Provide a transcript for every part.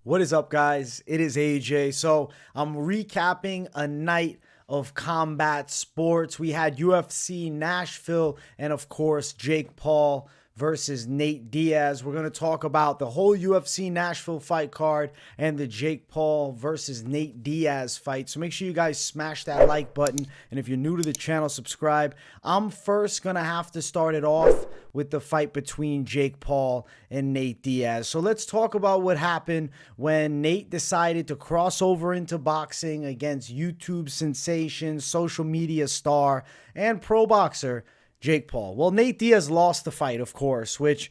What is up, guys? It is AJ. So I'm recapping a night of combat sports. We had UFC Nashville and, of course, Jake Paul versus Nate Diaz. We're going to talk about the whole UFC Nashville fight card and the Jake Paul versus Nate Diaz fight. So make sure you guys smash that like button. And if you're new to the channel, subscribe. I'm first going to have to start it off with the fight between Jake Paul and Nate Diaz. So let's talk about what happened when Nate decided to cross over into boxing against YouTube sensation, social media star, and pro boxer Jake Paul. Well, Nate Diaz lost the fight, of course, which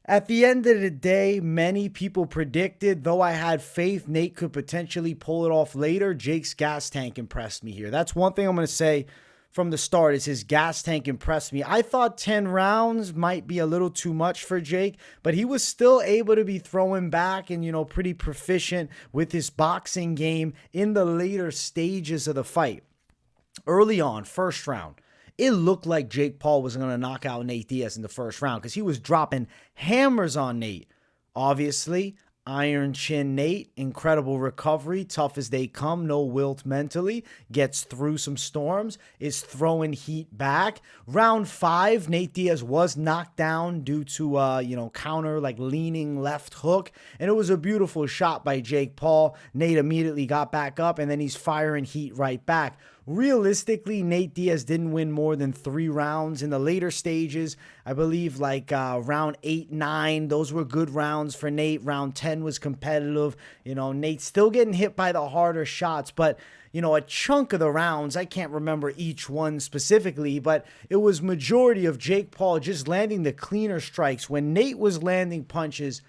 at the end of the day, many people predicted. Though I had faith Nate could potentially pull it off later, Jake's gas tank impressed me here. That's one thing I'm going to say from the start, is his gas tank impressed me. I thought 10 rounds might be a little too much for Jake, but he was still able to be throwing back and, pretty proficient with his boxing game in the later stages of the fight. Early on, first round, it looked like Jake Paul was going to knock out Nate Diaz in the first round because he was dropping hammers on Nate. Obviously, Iron Chin Nate, incredible recovery, tough as they come, no wilt mentally, gets through some storms, is throwing heat back. Round 5, Nate Diaz was knocked down due to, counter, leaning left hook, and it was a beautiful shot by Jake Paul. Nate immediately got back up, and then he's firing heat right back. Realistically, Nate Diaz didn't win more than 3 rounds. In the later stages, I believe round 8, 9, those were good rounds for Nate. Round 10 was competitive. Nate still getting hit by the harder shots, but a chunk of the rounds, I can't remember each one specifically, but it was majority of Jake Paul just landing the cleaner strikes. When Nate was landing punches,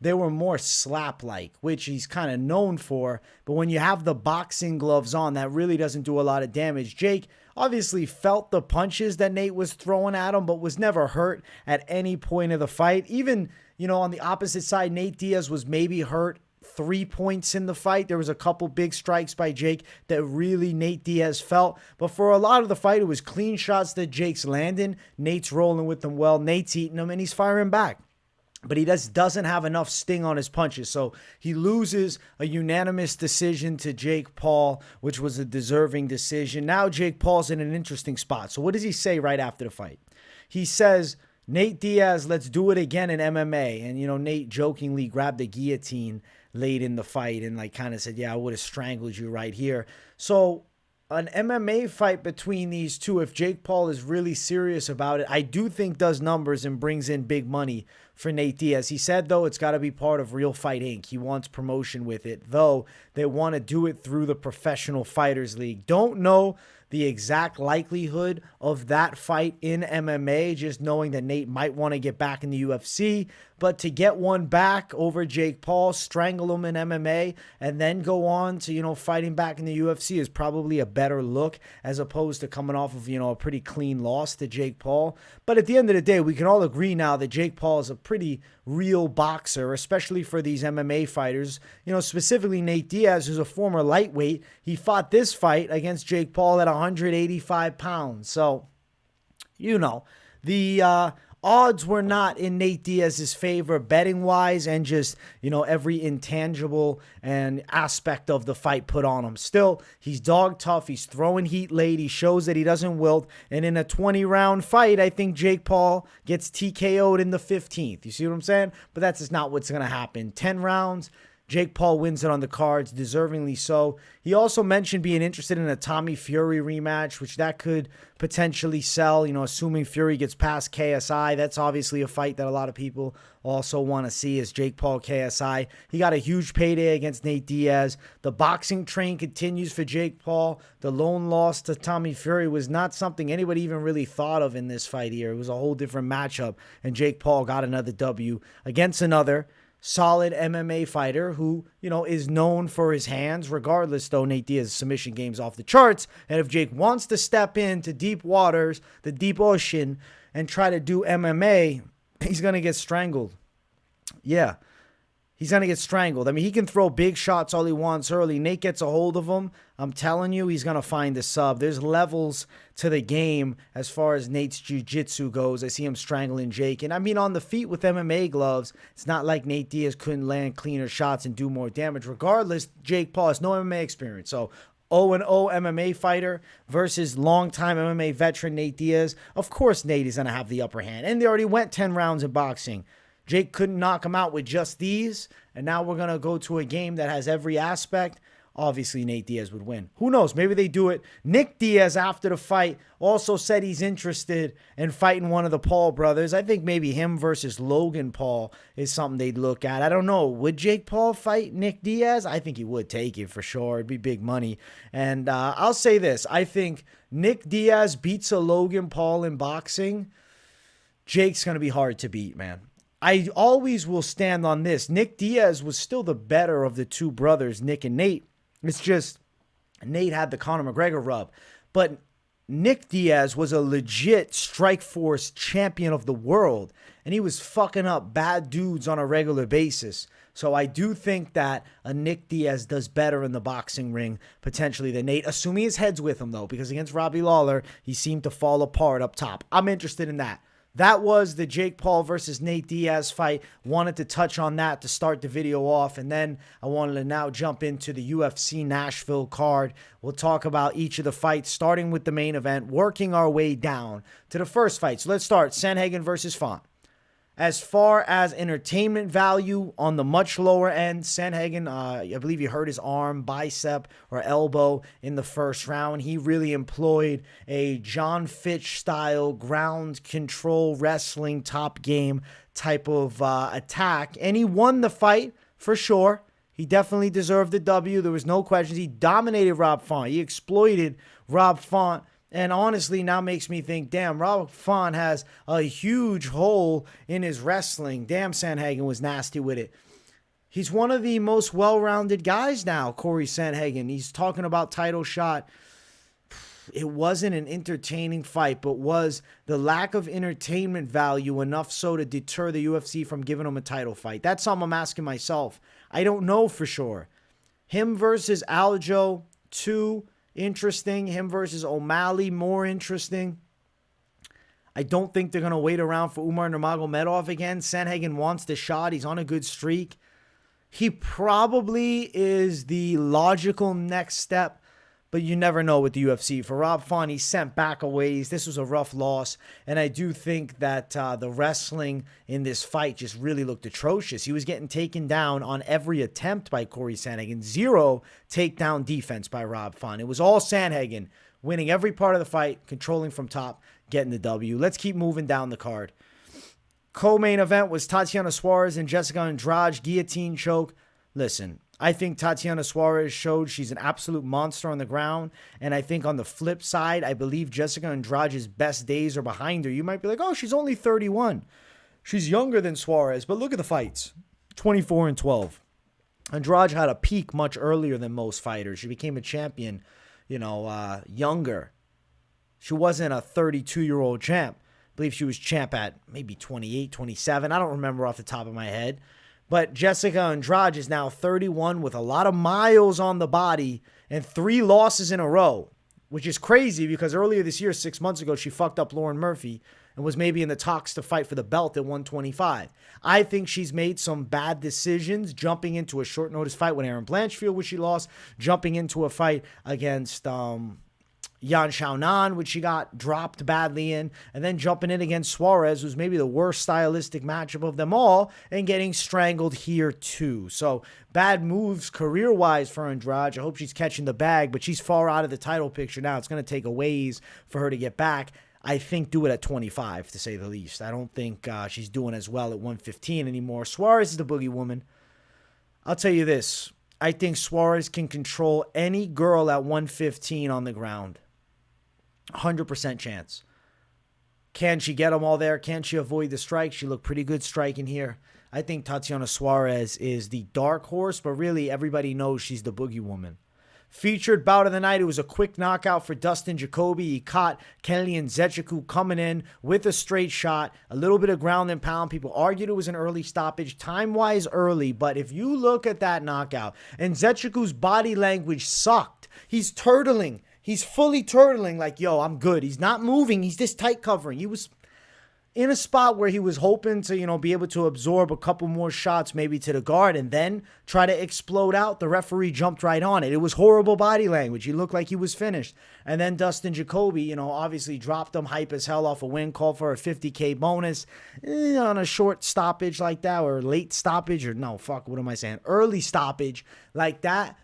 they were more slap-like, which he's kind of known for. But when you have the boxing gloves on, that really doesn't do a lot of damage. Jake obviously felt the punches that Nate was throwing at him, but was never hurt at any point of the fight. Even, on the opposite side, Nate Diaz was maybe hurt 3 points in the fight. There was a couple big strikes by Jake that really Nate Diaz felt. But for a lot of the fight, it was clean shots that Jake's landing. Nate's rolling with them well. Nate's eating them, and he's firing back. But he doesn't have enough sting on his punches. So he loses a unanimous decision to Jake Paul, which was a deserving decision. Now Jake Paul's in an interesting spot. So what does he say right after the fight? He says, Nate Diaz, let's do it again in MMA. And, Nate jokingly grabbed the guillotine late in the fight and kind of said, yeah, I would have strangled you right here. So an MMA fight between these two, if Jake Paul is really serious about it, I do think does numbers and brings in big money for Nate Diaz. He said, though, it's got to be part of Real Fight Inc. He wants promotion with it, though they want to do it through the Professional Fighters League. Don't know the exact likelihood of that fight in MMA, just knowing that Nate might want to get back in the UFC. But to get one back over Jake Paul, strangle him in MMA, and then go on to, fighting back in the UFC is probably a better look as opposed to coming off of, a pretty clean loss to Jake Paul. But at the end of the day, we can all agree now that Jake Paul is a pretty real boxer, especially for these MMA fighters. Specifically Nate Diaz, who's a former lightweight. He fought this fight against Jake Paul at 185 pounds. So, the odds were not in Nate Diaz's favor betting-wise and just, every intangible and aspect of the fight put on him. Still, he's dog tough. He's throwing heat late. He shows that he doesn't wilt. And in a 20-round fight, I think Jake Paul gets TKO'd in the 15th. You see what I'm saying? But that's just not what's going to happen. 10 rounds. Jake Paul wins it on the cards, deservingly so. He also mentioned being interested in a Tommy Fury rematch, which that could potentially sell, assuming Fury gets past KSI. That's obviously a fight that a lot of people also want to see, is Jake Paul KSI. He got a huge payday against Nate Diaz. The boxing train continues for Jake Paul. The lone loss to Tommy Fury was not something anybody even really thought of in this fight here. It was a whole different matchup, and Jake Paul got another W against another solid MMA fighter who, is known for his hands. Regardless, though, Nate Diaz's submission game's off the charts. And if Jake wants to step into deep waters, the deep ocean, and try to do MMA, he's going to get strangled. Yeah. he's going to get strangled. I mean, he can throw big shots all he wants early. Nate gets a hold of him. I'm telling you, he's going to find the sub. There's levels to the game as far as Nate's jiu-jitsu goes. I see him strangling Jake. And I mean, on the feet with MMA gloves, it's not like Nate Diaz couldn't land cleaner shots and do more damage. Regardless, Jake Paul has no MMA experience. So 0-0 MMA fighter versus longtime MMA veteran Nate Diaz. Of course, Nate is going to have the upper hand. And they already went 10 rounds in boxing. Jake couldn't knock him out with just these. And now we're going to go to a game that has every aspect. Obviously, Nate Diaz would win. Who knows? Maybe they do it. Nick Diaz, after the fight, also said he's interested in fighting one of the Paul brothers. I think maybe him versus Logan Paul is something they'd look at. I don't know. Would Jake Paul fight Nick Diaz? I think he would take it for sure. It'd be big money. And I'll say this. I think Nick Diaz beats a Logan Paul in boxing. Jake's going to be hard to beat, man. I always will stand on this. Nick Diaz was still the better of the two brothers, Nick and Nate. It's just Nate had the Conor McGregor rub. But Nick Diaz was a legit Strikeforce champion of the world. And he was fucking up bad dudes on a regular basis. So I do think that a Nick Diaz does better in the boxing ring, potentially, than Nate. Assuming his head's with him, though. Because against Robbie Lawler, he seemed to fall apart up top. I'm interested in that. That was the Jake Paul versus Nate Diaz fight. Wanted to touch on that to start the video off. And then I wanted to now jump into the UFC Nashville card. We'll talk about each of the fights, starting with the main event, working our way down to the first fight. So let's start. Sandhagen versus Font. As far as entertainment value on the much lower end, Sandhagen, I believe he hurt his arm, bicep, or elbow in the first round. He really employed a John Fitch-style ground control wrestling top game type of attack. And he won the fight for sure. He definitely deserved the W. There was no questions. He dominated Rob Font. He exploited Rob Font. And honestly, now makes me think, damn, Rob Font has a huge hole in his wrestling. Damn, Sandhagen was nasty with it. He's one of the most well-rounded guys now, Cory Sandhagen. He's talking about title shot. It wasn't an entertaining fight, but was the lack of entertainment value enough so to deter the UFC from giving him a title fight? That's something I'm asking myself. I don't know for sure. Him versus Aljo, 2. Interesting. Him versus O'Malley, more interesting. I don't think they're going to wait around for Umar Nurmagomedov again. Sandhagen wants the shot. He's on a good streak. He probably is the logical next step, but you never know with the UFC. For Rob Font, he's sent back a ways. This was a rough loss, and I do think that the wrestling in this fight just really looked atrocious. He was getting taken down on every attempt by Cory Sandhagen. 0 takedown defense by Rob Font. It was all Sandhagen winning every part of the fight, controlling from top, getting the W. Let's keep moving down the card. Co-main event was Tatiana Suarez and Jéssica Andrade guillotine choke. Listen, I think Tatiana Suarez showed she's an absolute monster on the ground. And I think on the flip side, I believe Jéssica Andrade's best days are behind her. You might be like, oh, she's only 31. She's younger than Suarez. But look at the fights. 24-12. Andrade had a peak much earlier than most fighters. She became a champion, younger. She wasn't a 32-year-old champ. I believe she was champ at maybe 28, 27. I don't remember off the top of my head. But Jéssica Andrade is now 31 with a lot of miles on the body and 3 losses in a row, which is crazy because earlier this year, 6 months ago, she fucked up Lauren Murphy and was maybe in the talks to fight for the belt at 125. I think she's made some bad decisions, jumping into a short notice fight with Erin Blanchfield, which she lost, jumping into a fight against Yan Xiaonan, which she got dropped badly in, and then jumping in against Suarez, who's maybe the worst stylistic matchup of them all, and getting strangled here too. So bad moves career-wise for Andrade. I hope she's catching the bag, but she's far out of the title picture now. It's going to take a ways for her to get back. I think do it at 25, to say the least. I don't think she's doing as well at 115 anymore. Suarez is the boogie woman. I'll tell you this. I think Suarez can control any girl at 115 on the ground. 100% chance. Can she get them all there? Can she avoid the strike? She looked pretty good striking here. I think Tatiana Suarez is the dark horse, but really everybody knows she's the boogie woman. Featured bout of the night, it was a quick knockout for Dustin Jacoby. He caught Kelly and Nzechukwu coming in with a straight shot, a little bit of ground and pound. People argued it was an early stoppage, time-wise early, but if you look at that knockout, and Nzechukwu's body language sucked. He's turtling. He's fully turtling like, yo, I'm good. He's not moving. He's just tight covering. He was in a spot where he was hoping to, be able to absorb a couple more shots maybe to the guard and then try to explode out. The referee jumped right on it. It was horrible body language. He looked like he was finished. And then Dustin Jacoby, obviously dropped him hype as hell off a win, called for a $50K bonus on a short stoppage like that, or late stoppage, or no, fuck, what am I saying? Early stoppage like that.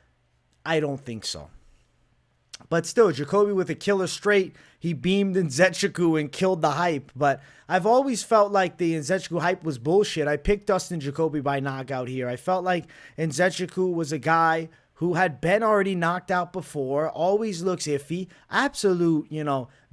I don't think so. But still, Jacoby with a killer straight. He beamed Nzechukwu and killed the hype. But I've always felt like the Nzechukwu hype was bullshit. I picked Dustin Jacoby by knockout here. I felt like Nzechukwu was a guy who had been already knocked out before, always looks iffy, absolute,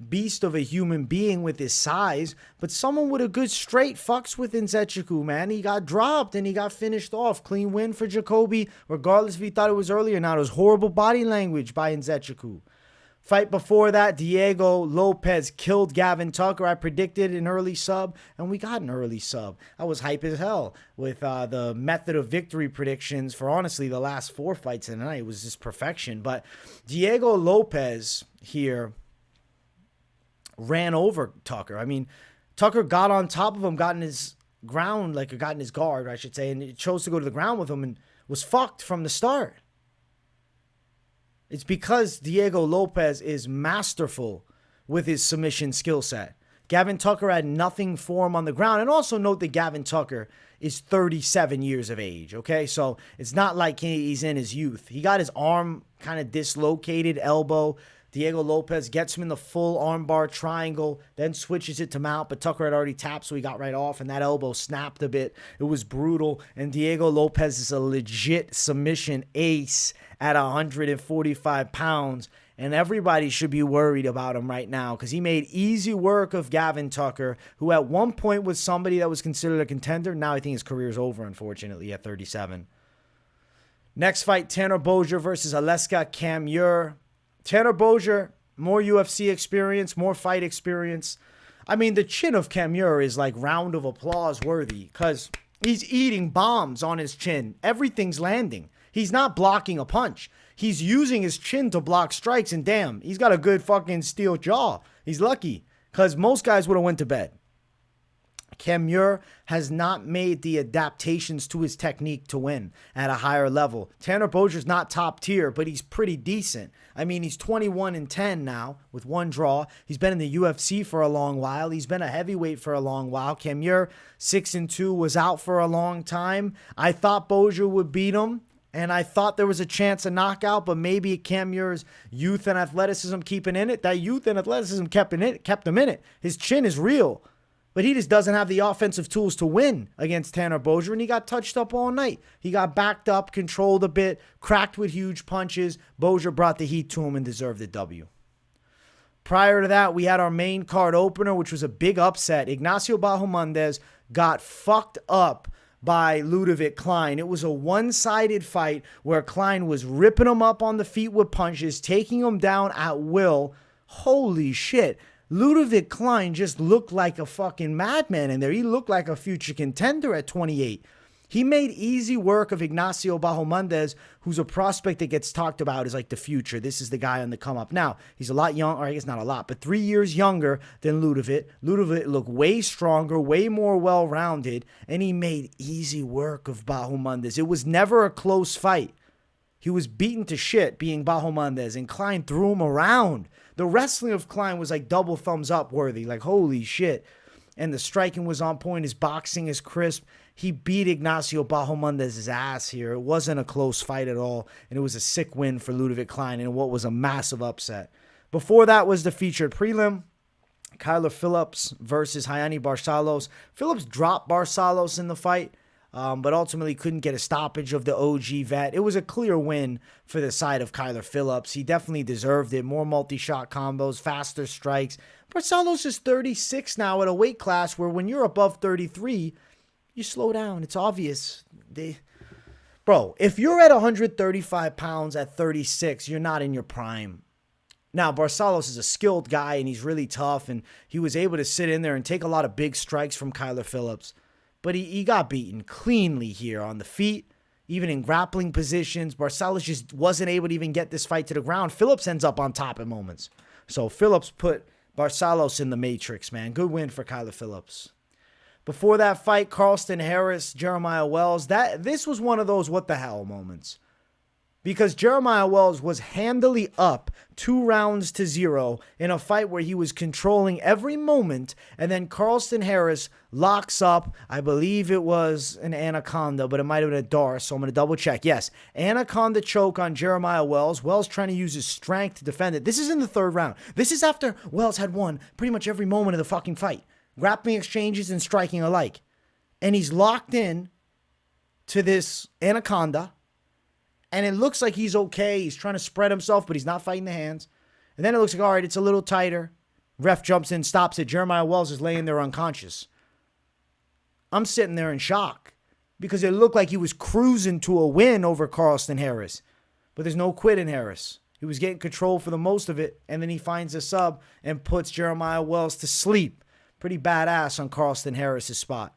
beast of a human being with his size, but someone with a good straight fucks with Nzechukwu, man. He got dropped and he got finished off. Clean win for Jacoby, regardless if he thought it was early or not. It was horrible body language by Nzechukwu. Fight before that, Diego Lopes killed Gavin Tucker. I predicted an early sub, and we got an early sub. I was hype as hell with the method of victory predictions for, honestly, the last 4 fights of the night. It was just perfection. But Diego Lopes here ran over Tucker. I mean, Tucker got on top of him, got in his ground, got in his guard, I should say, and he chose to go to the ground with him and was fucked from the start. It's because Diego Lopes is masterful with his submission skill set. Gavin Tucker had nothing for him on the ground. And also note that Gavin Tucker is 37 years of age, okay? So it's not like he's in his youth. He got his arm kind of dislocated, elbow. Diego Lopes gets him in the full armbar triangle, then switches it to mount, but Tucker had already tapped, so he got right off, and that elbow snapped a bit. It was brutal, and Diego Lopes is a legit submission ace at 145 pounds, and everybody should be worried about him right now because he made easy work of Gavin Tucker, who at one point was somebody that was considered a contender. Now I think his career is over, unfortunately, at 37. Next fight, Tanner Boser versus Aleksa Camur. Tanner Boser, more UFC experience, more fight experience. I mean, the chin of Camur is like round of applause worthy because he's eating bombs on his chin. Everything's landing. He's not blocking a punch. He's using his chin to block strikes, and damn, he's got a good fucking steel jaw. He's lucky because most guys would have went to bed. Camur has not made the adaptations to his technique to win at a higher level. Tanner Boser's not top tier, but he's pretty decent. I mean, he's 21-10 now with 1 draw. He's been in the UFC for a long while. He's been a heavyweight for a long while. Camur, 6-2, was out for a long time. I thought Boser would beat him, and I thought there was a chance of knockout, but maybe Camur's youth and athleticism keeping in it. That youth and athleticism kept him in it. His chin is real. But he just doesn't have the offensive tools to win against Tanner Boser, and he got touched up all night. He got backed up, controlled a bit, cracked with huge punches. Boser brought the heat to him and deserved the W. Prior to that, we had our main card opener, which was a big upset. Ignacio Bahamondes got fucked up by Ľudovít Klein. It was a one-sided fight where Klein was ripping him up on the feet with punches, taking him down at will. Holy shit. Ľudovít Klein just looked like a fucking madman in there. He looked like a future contender at 28. He made easy work of Ignacio Bahamondes, who's a prospect that gets talked about as like the future. This is the guy on the come up. Now, he's a lot young, or I guess not a lot, but 3 years younger than Ľudovít. Ľudovít looked way stronger, way more well-rounded, and he made easy work of Bahamondes. It was never a close fight. He was beaten to shit being Bahamondes, and Klein threw him around. The wrestling of Klein was like double thumbs up worthy. Like, holy shit. And the striking was on point. His boxing is crisp. He beat Ignacio Bahamondes' ass here. It wasn't a close fight at all. And it was a sick win for Ľudovít Klein in what was a massive upset. Before that was the featured prelim. Phillips versus Raoni Barcelos. Phillips dropped Barcelos in the fight, but ultimately couldn't get a stoppage of the OG vet. It was a clear win for the side of Phillips. He definitely deserved it. More multi-shot combos, faster strikes. Barcelos is 36 now at a weight class where when you're above 33, you slow down. It's obvious. Bro, if you're at 135 pounds at 36, you're not in your prime. Now, Barcelos is a skilled guy, and he's really tough, and he was able to sit in there and take a lot of big strikes from Kyler Phillips. But he got beaten cleanly here on the feet, even in grappling positions. Barcelos just wasn't able to even get this fight to the ground. Phillips ends up on top at moments. So Phillips put Barcelos in the matrix, man. Good win for Kyler Phillips. Before that fight, Carlston Harris, Jeremiah Wells, this was one of those what the hell moments. Because Jeremiah Wells was handily up 2-0 in a fight where he was controlling every moment. And then Carlston Harris locks up, I believe it was an anaconda, but it might have been a Dar, so I'm going to double check. Yes, anaconda choke on Jeremiah Wells. Wells trying to use his strength to defend it. This is in the third round. This is after Wells had won pretty much every moment of the fucking fight. Grappling exchanges and striking alike. And he's locked in to this anaconda. And it looks like he's okay. He's trying to spread himself, but he's not fighting the hands. And then it looks like, all right, it's a little tighter. Ref jumps in, stops it. Jeremiah Wells is laying there unconscious. I'm sitting there in shock because it looked like he was cruising to a win over Carlston Harris. But there's no quit in Harris. He was getting control for the most of it, and then he finds a sub and puts Jeremiah Wells to sleep. Pretty badass on Carlston Harris' spot.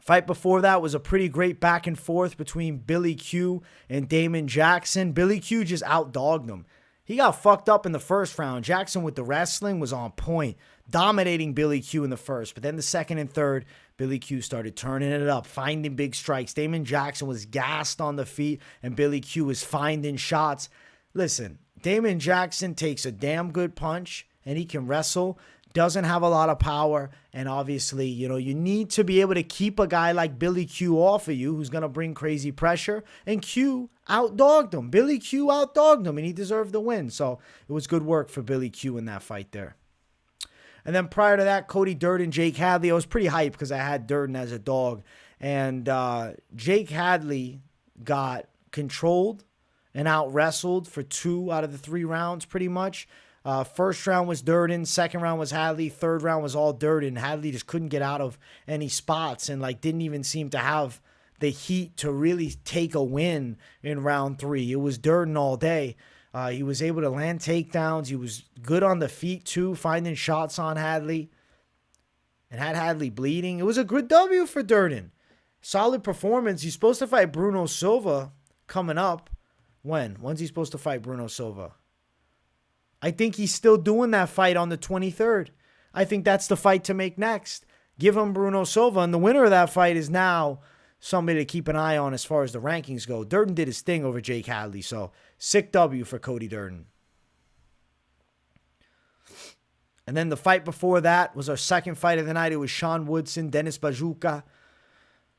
Fight before that was a pretty great back and forth between Billy Q and Damon Jackson. Billy Q just outdogged him. He got fucked up in the first round. Jackson with the wrestling was on point, dominating Billy Q in the first. But then the second and third, Billy Q started turning it up, finding big strikes. Damon Jackson was gassed on the feet, and Billy Q was finding shots. Listen, Damon Jackson takes a damn good punch, and he can wrestle. Doesn't have a lot of power, and obviously, you need to be able to keep a guy like Billy Q off of you who's going to bring crazy pressure, and Q outdogged him. Billy Q outdogged him, and he deserved the win, so it was good work for Billy Q in that fight there. And then prior to that, Cody, Durden, Jake Hadley. I was pretty hyped because I had Durden as a dog, and Jake Hadley got controlled and out-wrestled for 2 out of the 3 rounds pretty much. First round was Durden, second round was Hadley, third round was all Durden. Hadley just couldn't get out of any spots and didn't even seem to have the heat to really take a win in round 3. It was Durden all day. He was able to land takedowns. He was good on the feet too, finding shots on Hadley and had Hadley bleeding. It was a good W for Durden. Solid performance. He's supposed to fight Bruno Silva coming up. When's he supposed to fight Bruno Silva? I think he's still doing that fight on the 23rd. I think that's the fight to make next. Give him Bruno Silva, and the winner of that fight is now somebody to keep an eye on as far as the rankings go. Durden did his thing over Jake Hadley, so sick W for Cody Durden. And then the fight before that was our second fight of the night. It was Sean Woodson, Dennis Buzukja.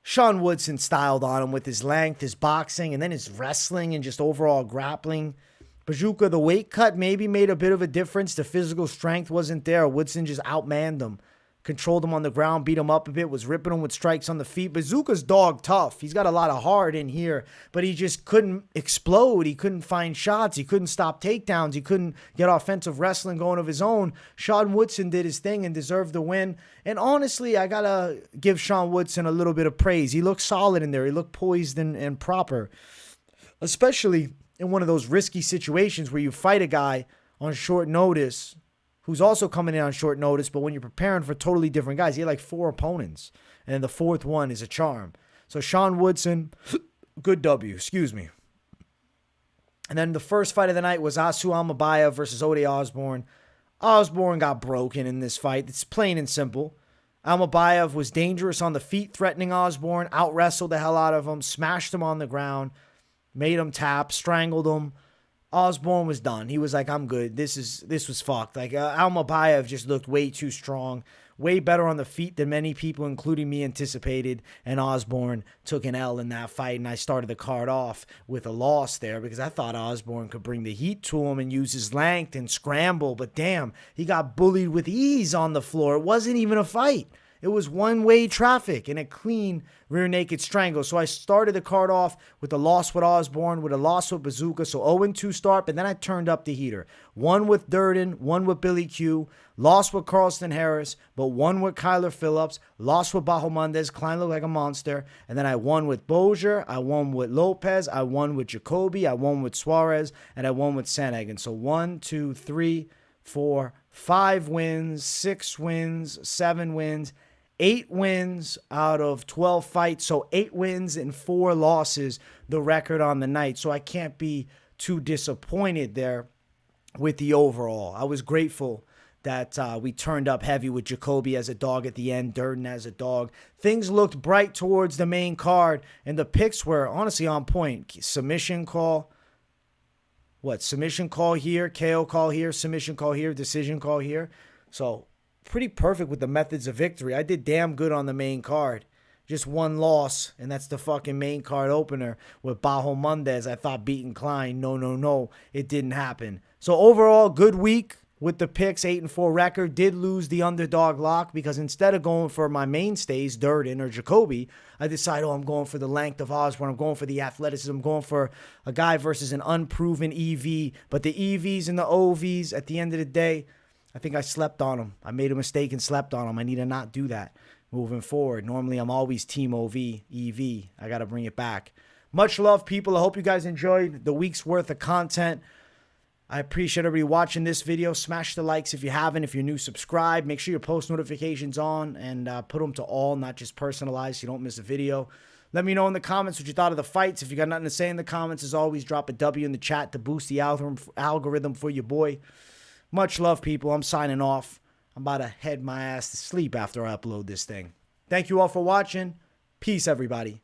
Sean Woodson styled on him with his length, his boxing, and then his wrestling and just overall grappling. Buzukja, the weight cut maybe made a bit of a difference. The physical strength wasn't there. Woodson just outmanned him. Controlled him on the ground, beat him up a bit, was ripping him with strikes on the feet. Buzukja's dog tough. He's got a lot of heart in here, but he just couldn't explode. He couldn't find shots. He couldn't stop takedowns. He couldn't get offensive wrestling going of his own. Sean Woodson did his thing and deserved the win. And honestly, I got to give Sean Woodson a little bit of praise. He looked solid in there. He looked poised and proper, especially in one of those risky situations where you fight a guy on short notice who's also coming in on short notice, but when you're preparing for totally different guys, you had 4 opponents, and then the 4th one is a charm. So Sean Woodson, good W, excuse me. And then the first fight of the night was Asu Almabaev versus Ode Osbourne. Osbourne got broken in this fight. It's plain and simple. Almabaev was dangerous on the feet, threatening Osbourne, out-wrestled the hell out of him, smashed him on the ground, made him tap, strangled him. Osbourne was done. He was like, I'm good. This was fucked. Almabaev just looked way too strong, way better on the feet than many people, including me, anticipated. And Osbourne took an L in that fight, and I started the card off with a loss there because I thought Osbourne could bring the heat to him and use his length and scramble. But damn, he got bullied with ease on the floor. It wasn't even a fight. It was one-way traffic and a clean rear naked strangle. So I started the card off with a loss with Osbourne, with a loss with Buzukja. So 0-2 start, but then I turned up the heater. One with Durden, one with Billy Q, lost with Carlston Harris, but one with Phillips, lost with Bahamondes. Klein looked like a monster. And then I won with Boser, I won with Lopes, I won with Jacoby, I won with Suarez, and I won with Sandhagen. So 1, 2, 3, 4, 5 wins, 6 wins, 7 wins, 8 wins out of 12 fights. So 8 wins and 4 losses, the record on the night. So I can't be too disappointed there with the overall. I was grateful that we turned up heavy with Jacoby as a dog at the end, Durden as a dog. Things looked bright towards the main card, and the picks were honestly on point. Submission call. Submission call here, KO call here, submission call here, decision call here. So pretty perfect with the methods of victory. I did damn good on the main card. Just one loss, and that's the fucking main card opener with Bahamondes. I thought beating Klein. No. It didn't happen. So overall, good week with the picks, 8-4 record. Did lose the underdog lock because instead of going for my mainstays, Durden or Jacoby, I decided, I'm going for the length of Osbourne. I'm going for the athleticism. I'm going for a guy versus an unproven EV. But the EVs and the OVs, at the end of the day, I think I slept on them. I made a mistake and slept on them. I need to not do that moving forward. Normally, I'm always team OV, EV. I got to bring it back. Much love, people. I hope you guys enjoyed the week's worth of content. I appreciate everybody watching this video. Smash the likes if you haven't. If you're new, subscribe. Make sure your post notifications on and put them to all, not just personalized, so you don't miss a video. Let me know in the comments what you thought of the fights. If you got nothing to say in the comments, as always, drop a W in the chat to boost the algorithm for your boy. Much love, people. I'm signing off. I'm about to head my ass to sleep after I upload this thing. Thank you all for watching. Peace, everybody.